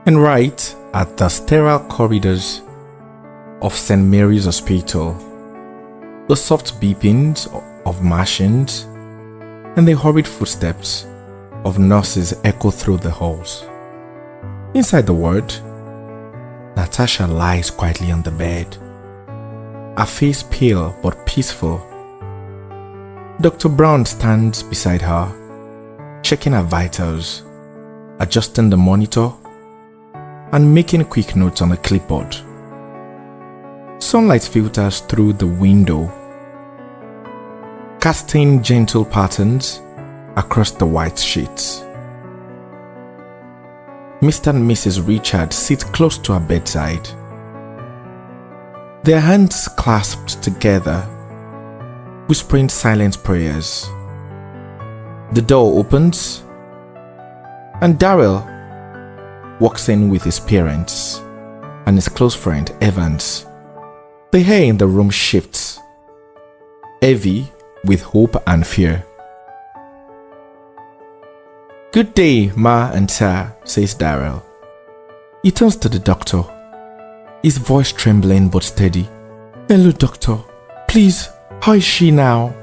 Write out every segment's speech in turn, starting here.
And right at the sterile corridors of St. Mary's Hospital, the soft beepings of machines and the hurried footsteps of nurses echo through the halls. Inside the ward, Natasha lies quietly on the bed, her face pale but peaceful. Dr. Brown stands beside her, checking her vitals, adjusting the monitor, and making quick notes on a clipboard. Sunlight filters through the window, casting gentle patterns across the white sheets. Mr. and Mrs. Richard sit close to her bedside, their hands clasped together, whispering silent prayers. The door opens, and Darrell walks in with his parents and his close friend Evans. The air in the room shifts, heavy with hope and fear. "Good day, Ma and Sir," says Darrell. He turns to the doctor, his voice trembling but steady. "Hello, doctor. Please, how is she now?"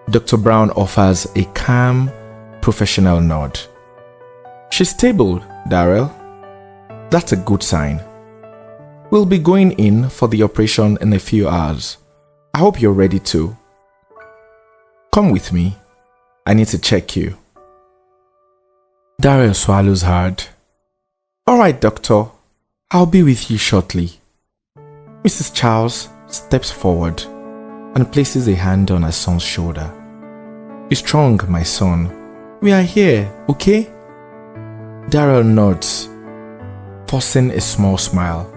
Dr. Brown offers a calm, professional nod. "She's stable, Darrell. That's a good sign. We'll be going in for the operation in a few hours. I hope you're ready too. Come with me. I need to check you." Darrell swallows hard. "All right, doctor. I'll be with you shortly." Mrs. Charles steps forward and places a hand on her son's shoulder. "Be strong, my son. We are here, okay?" Darrell nods, forcing a small smile.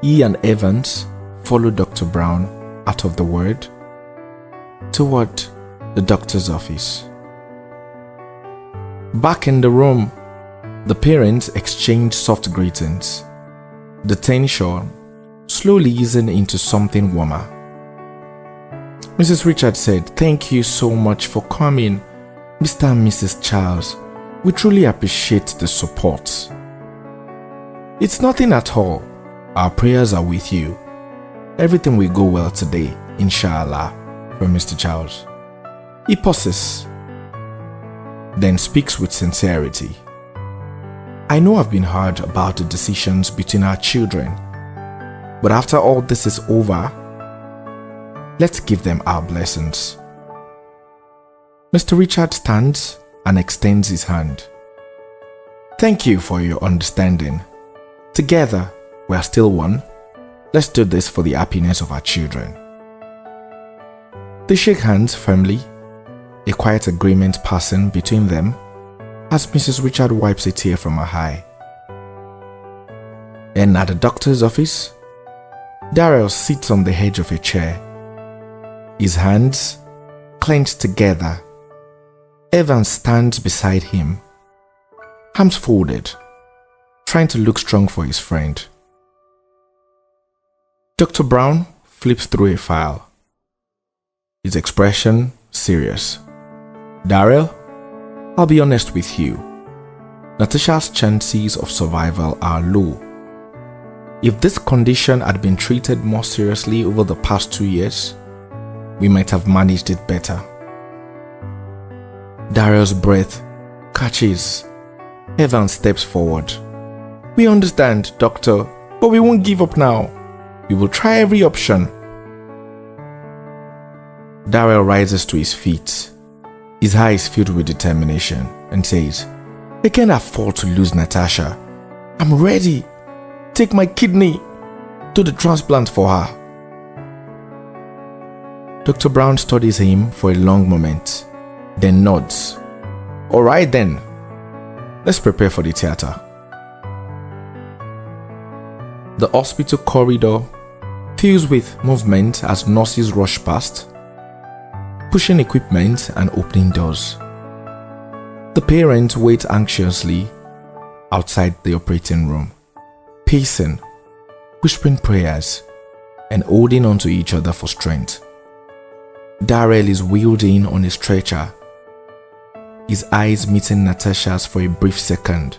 He and Evans follow Dr. Brown out of the ward toward the doctor's office. Back in the room, the parents exchange soft greetings, the tension slowly easing into something warmer. Mrs. Richard said, "Thank you so much for coming, Mr. and Mrs. Charles. We truly appreciate the support." "It's nothing at all. Our prayers are with you. Everything will go well today, inshallah," from Mr. Charles. He pauses, then speaks with sincerity. "I know I've been hard about the decisions between our children, but after all this is over, let's give them our blessings." Mr. Richard stands and extends his hand. "Thank you for your understanding. Together, we are still one. Let's do this for the happiness of our children." They shake hands firmly, a quiet agreement passing between them as Mrs. Richard wipes a tear from her eye. And at the doctor's office, Darrell sits on the edge of a chair, his hands clenched together. Evans stands beside him, arms folded, trying to look strong for his friend. Dr. Brown flips through a file, his expression serious. "Darrell, I'll be honest with you. Natasha's chances of survival are low. If this condition had been treated more seriously over the past 2 years, we might have managed it better." Darrell's breath catches. Evans steps forward. "We understand, doctor, but we won't give up now. We will try every option." Darrell rises to his feet, his eyes filled with determination, and says, "I can't afford to lose Natasha. I'm ready. Take my kidney. Do the transplant for her." Dr. Brown studies him for a long moment, then nods. "All right then. Let's prepare for the theater." The hospital corridor fills with movement as nurses rush past, pushing equipment and opening doors. The parents wait anxiously outside the operating room, pacing, whispering prayers, and holding on to each other for strength. Darrell is wheeled in on a stretcher, his eyes meeting Natasha's for a brief second,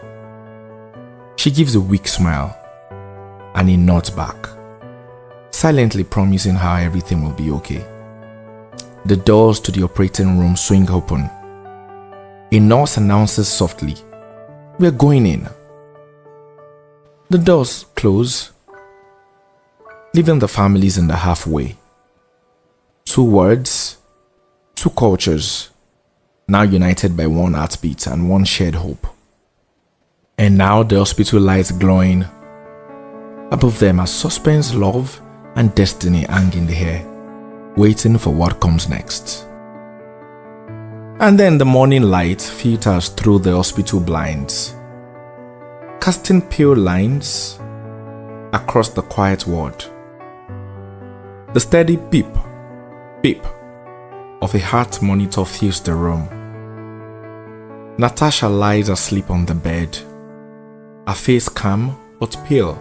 She gives a weak smile and he nods back, silently promising her everything will be okay. The doors to the operating room swing open. A nurse announces softly, "We're going in." The doors close, leaving the families in the halfway. 2 words, 2 cultures, now united by one heartbeat and one shared hope. And now the hospital lights glowing. Above them are suspense, love, and destiny hang in the air, waiting for what comes next. And then the morning light filters through the hospital blinds, casting pale lines across the quiet ward. The steady beep, beep of a heart monitor fills the room. Natasha lies asleep on the bed, her face calm but pale.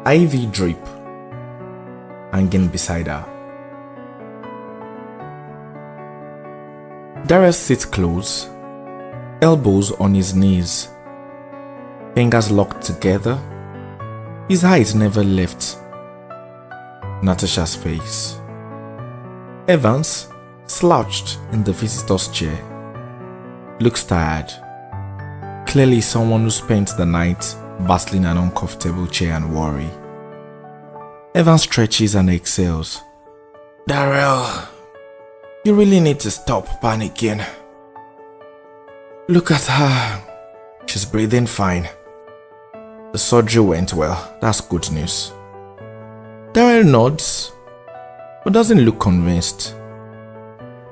IV drip hanging beside her. Darius sits close, elbows on his knees, fingers locked together. His eyes never left Natasha's face. Evans, slouched in the visitor's chair, looks tired. Clearly someone who spent the night battling an uncomfortable chair and worry. Evans stretches and exhales. "Darrell, you really need to stop panicking. Look at her. She's breathing fine. The surgery went well. That's good news." Darrell nods, but doesn't look convinced.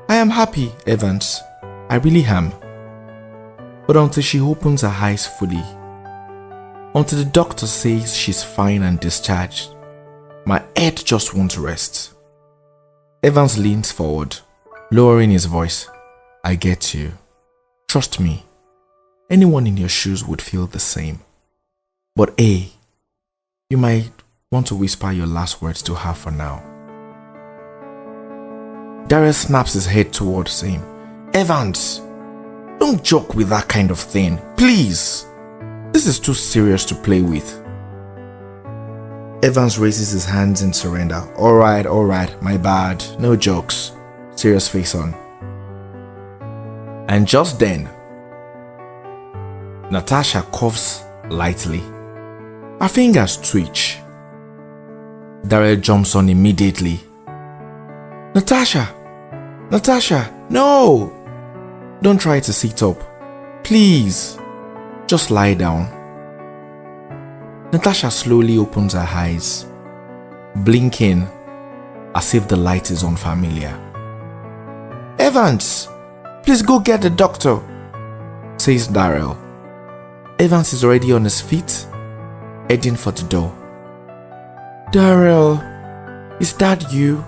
"I am happy, Evans. I really am. But until she opens her eyes fully, until the doctor says she's fine and discharged, my head just won't rest." Evans leans forward, lowering his voice. "I get you. Trust me, anyone in your shoes would feel the same. But you might want to whisper your last words to her for now." Darius snaps his head towards him. "Evans, don't joke with that kind of thing, please. This is too serious to play with." Evans raises his hands in surrender. All right, my bad. No jokes. Serious face on." And just then, Natasha coughs lightly. Her fingers twitch. Darrell jumps on immediately. Natasha, no! Don't try to sit up. Please, just lie down." Natasha slowly opens her eyes, blinking as if the light is unfamiliar. "Evans, please go get the doctor," says Darrell. Evans is already on his feet, heading for the door. "Darrell, is that you?"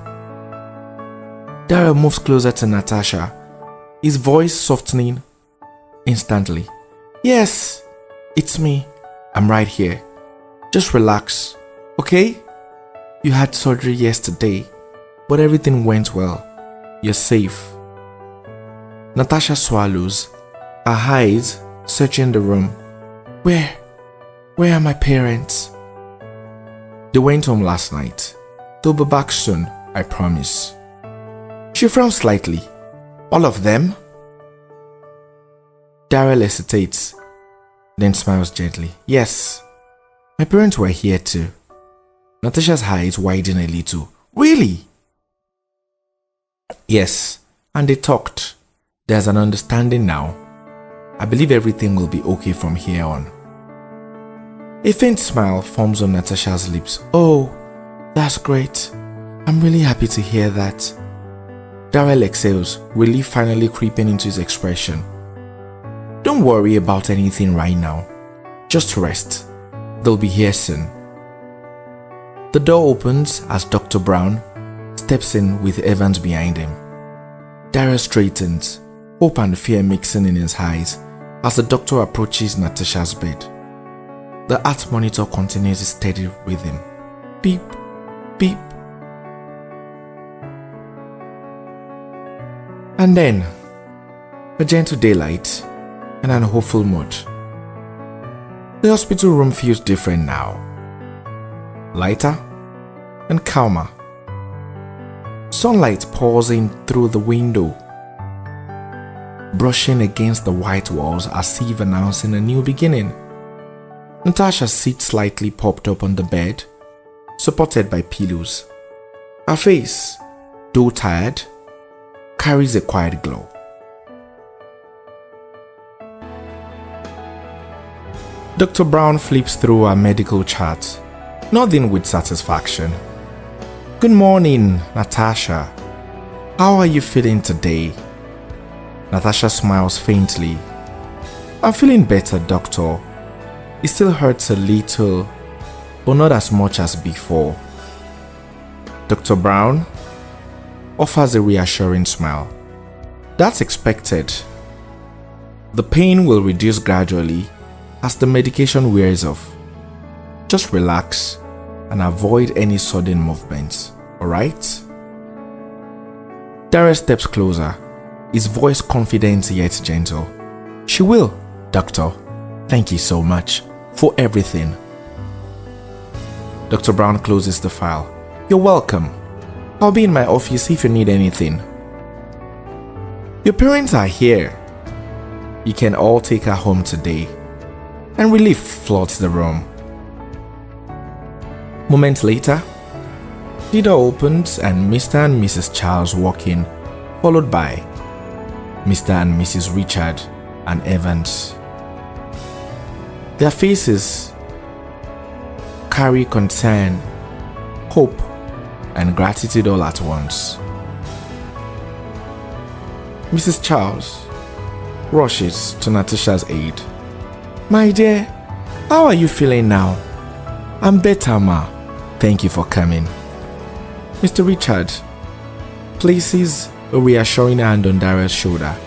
Darrell moves closer to Natasha, his voice softening instantly. "Yes, it's me. I'm right here. Just relax, okay? You had surgery yesterday, but everything went well. You're safe." Natasha swallows, her eyes searching the room. Where are my parents?" "They went home last night. They'll be back soon, I promise." She frowns slightly. "All of them?" Darrell hesitates, then smiles gently. "Yes, my parents were here too." Natasha's eyes widen a little. "Really?" "Yes, and they talked. There's an understanding now. I believe everything will be okay from here on." A faint smile forms on Natasha's lips. "Oh, that's great. I'm really happy to hear that." Darrell exhales, relief finally creeping into his expression. "Don't worry about anything right now. Just rest. They'll be here soon." The door opens as Dr. Brown steps in with Evans behind him. Darrell straightens, hope and fear mixing in his eyes as the doctor approaches Natasha's bed. The heart monitor continues its steady rhythm. Beep, beep. And then, a gentle daylight and an hopeful mood. The hospital room feels different now. Lighter and calmer. Sunlight pours in through the window, brushing against the white walls as if announcing a new beginning. Natasha sits slightly propped up on the bed, supported by pillows. Her face, though tired, carries a quiet glow. Dr. Brown flips through her medical chart, nodding with satisfaction. Good morning, Natasha. How are you feeling today? Natasha smiles faintly. I'm feeling better, doctor. It still hurts a little, but not as much as before. Dr. Brown offers a reassuring smile. That's expected. The pain will reduce gradually as the medication wears off. Just relax and avoid any sudden movements, alright? Daryl steps closer, his voice confident yet gentle. She will, doctor. Thank you so much for everything. Dr. Brown closes the file. You're welcome. I'll be in my office if you need anything. Your parents are here. You can all take her home today. And relief floods the room. Moments later, the door opens and Mr. and Mrs. Charles walk in, followed by Mr. and Mrs. Richard and Evans. Their faces carry concern, hope, and gratitude all at once. Mrs. Charles rushes to Natasha's aid. My dear, how are you feeling now? I'm better, ma. Thank you for coming. Mr. Richard places a reassuring hand on Daryl's shoulder,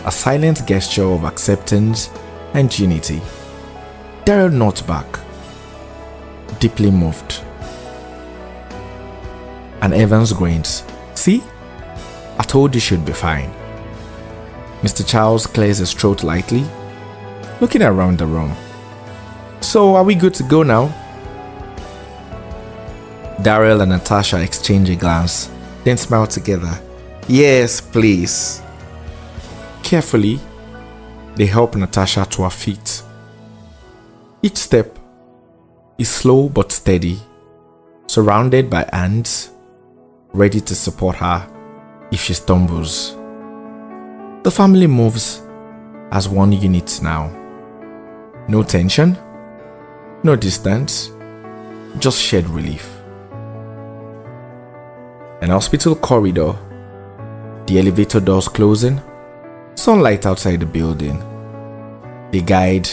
a silent gesture of acceptance and unity. Daryl nods back, deeply moved. And Evans grins. See? I told you she'd be fine. Mr. Charles clears his throat lightly, looking around the room. So, are we good to go now? Daryl and Natasha exchange a glance, then smile together. Yes, please. Carefully, they help Natasha to her feet. Each step is slow but steady, surrounded by hands ready to support her if she stumbles. The family moves as one unit now. No tension, no distance, just shared relief. An hospital corridor, the elevator doors closing, sunlight outside the building. They guide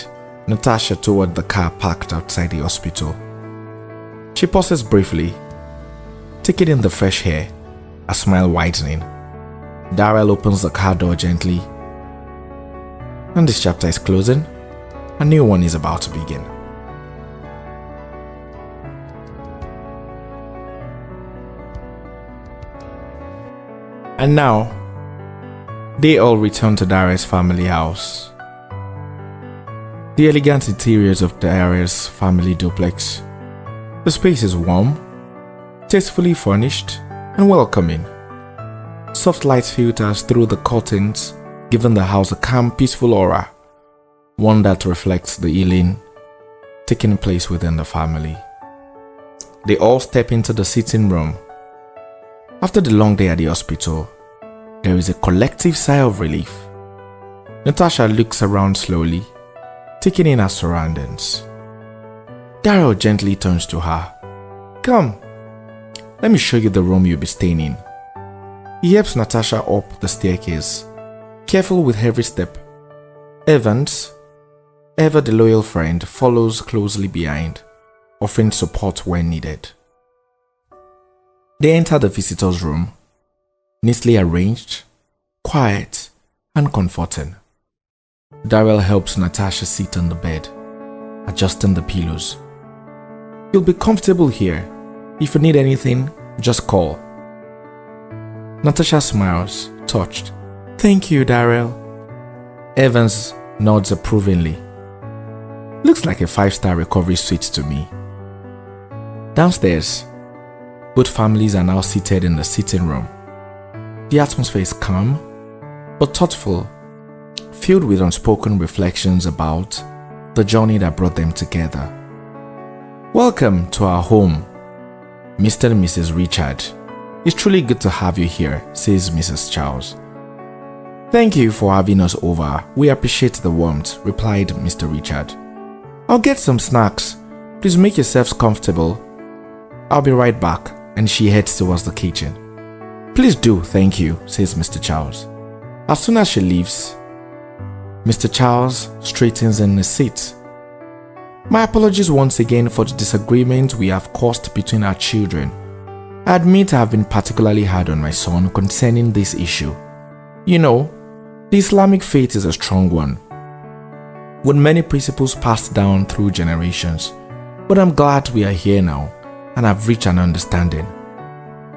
Natasha toward the car parked outside the hospital. She pauses briefly, taking in the fresh air, a smile widening. Daryl opens the car door gently, and this chapter is closing. A new one is about to begin. And now, they all return to Daryl's family house. The elegant interiors of Daryl's family duplex. The space is warm, tastefully furnished, and welcoming. Soft light filters through the curtains, giving the house a calm, peaceful aura, one that reflects the healing taking place within the family. They all step into the sitting room. After the long day at the hospital, there is a collective sigh of relief. Natasha looks around slowly, taking in her surroundings. Daryl gently turns to her. Come, let me show you the room you'll be staying in. He helps Natasha up the staircase, careful with every step. Evans, ever the loyal friend, follows closely behind, offering support when needed. They enter the visitor's room, neatly arranged, quiet, and comforting. Daryl helps Natasha sit on the bed, adjusting the pillows. You'll be comfortable here. If you need anything, just call. Natasha smiles, touched. Thank you, Daryl. Evans nods approvingly. Looks like a 5-star recovery suite to me. Downstairs, both families are now seated in the sitting room. The atmosphere is calm, but thoughtful, filled with unspoken reflections about the journey that brought them together. Welcome to our home, Mr. and Mrs. Richard. It's truly good to have you here, says Mrs. Charles. Thank you for having us over. We appreciate the warmth, replied Mr. Richard. I'll get some snacks. Please make yourselves comfortable. I'll be right back, and she heads towards the kitchen. Please do, thank you, says Mr. Charles. As soon as she leaves, Mr. Charles straightens in his seat. My apologies once again for the disagreement we have caused between our children. I admit I have been particularly hard on my son concerning this issue. You know, the Islamic faith is a strong one, with many principles passed down through generations. But I'm glad we are here now and have reached an understanding.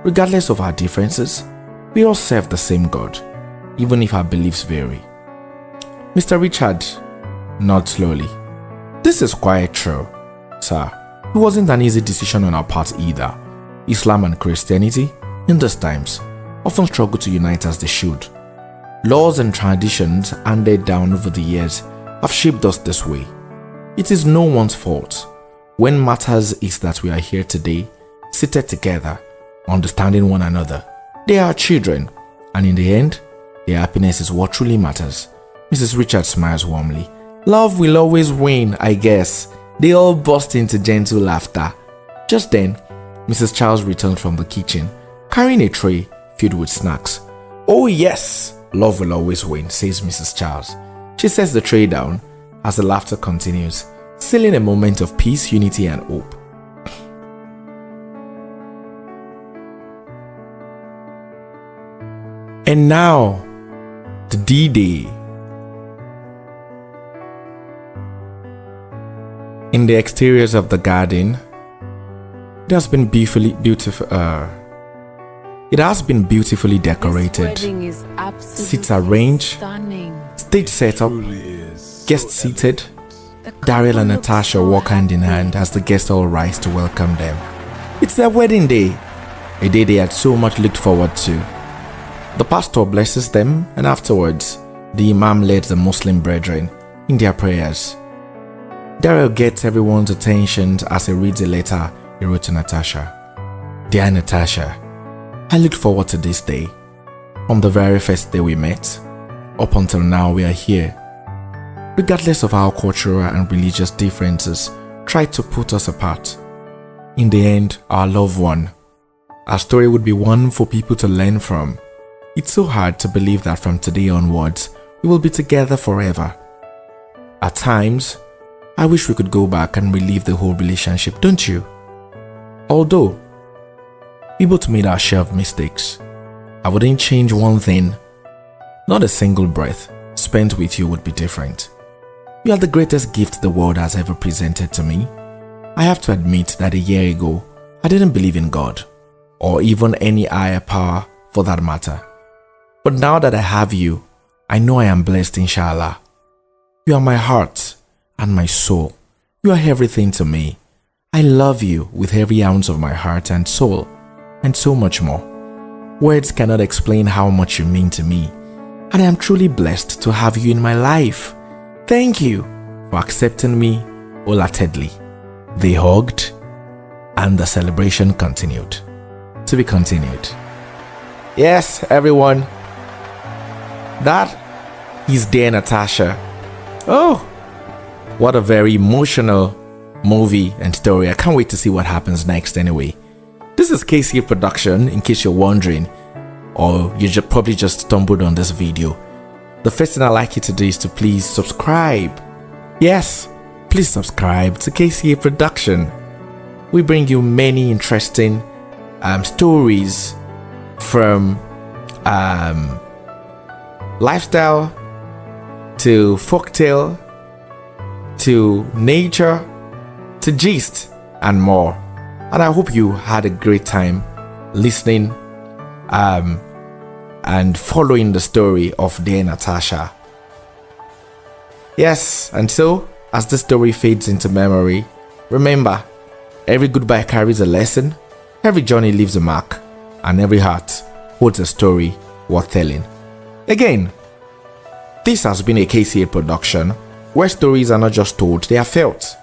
Regardless of our differences, we all serve the same God, even if our beliefs vary. Mr. Richard nods slowly. This is quite true, sir. It wasn't an easy decision on our part either. Islam and Christianity, in these times, often struggle to unite as they should. Laws and traditions handed down over the years have shaped us this way. It is no one's fault. When matters is that we are here today, seated together, understanding one another. They are children, and in the end, their happiness is what truly matters. Mrs. Richard smiles warmly. Love will always win, I guess. They all burst into gentle laughter. Just then, Mrs. Charles returned from the kitchen, carrying a tray filled with snacks. Oh yes, love will always win, says Mrs. Charles. She sets the tray down as the laughter continues, sealing a moment of peace, unity, and hope. And now, the D-Day. In the exteriors of the garden, it has been beautifully decorated. Seats arranged, stage set up, guests seated. Daryl and Natasha walk hand in hand as the guests all rise to welcome them. It's their wedding day, a day they had so much looked forward to. The pastor blesses them, and afterwards, the imam leads the Muslim brethren in their prayers. Daryl gets everyone's attention as he reads a letter he wrote to Natasha. Dear Natasha, I looked forward to this day. From the very first day we met, up until now we are here. Regardless of our cultural and religious differences tried to put us apart, in the end, our love won. Our story would be one for people to learn from. It's so hard to believe that from today onwards, we will be together forever. At times, I wish we could go back and relive the whole relationship, don't you? Although, we both made our share of mistakes, I wouldn't change one thing. Not a single breath spent with you would be different. You are the greatest gift the world has ever presented to me. I have to admit that a year ago, I didn't believe in God, or even any higher power for that matter. But now that I have you, I know I am blessed, inshallah. You are my heart and my soul. You are everything to me. I love you with every ounce of my heart and soul, and so much more. Words cannot explain how much you mean to me, and I am truly blessed to have you in my life. Thank you for accepting me wholeheartedly. They hugged, and the celebration continued. To be continued. Yes, everyone. That is Dear Natasha. Oh, what a very emotional movie and story. I can't wait to see what happens next anyway. This is KCA Production, in case you're wondering, or you probably just stumbled on this video. The first thing I'd like you to do is to please subscribe. Yes, please subscribe to KCA Production. We bring you many interesting stories from lifestyle to folktale to nature to gist and more. And I hope you had a great time listening and following the story of Dear Natasha. Yes, and so as the story fades into memory, remember, every goodbye carries a lesson, every journey leaves a mark, and every heart holds a story worth telling. Again, this has been a KCA production, where stories are not just told, they are felt.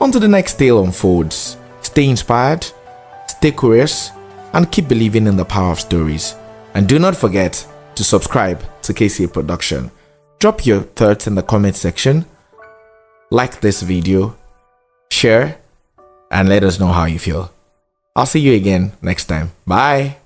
Until the next tale unfolds, stay inspired, stay curious, and keep believing in the power of stories. And do not forget to subscribe to KCA Production. Drop your thoughts in the comment section, like this video, share, and let us know how you feel. I'll see you again next time. Bye.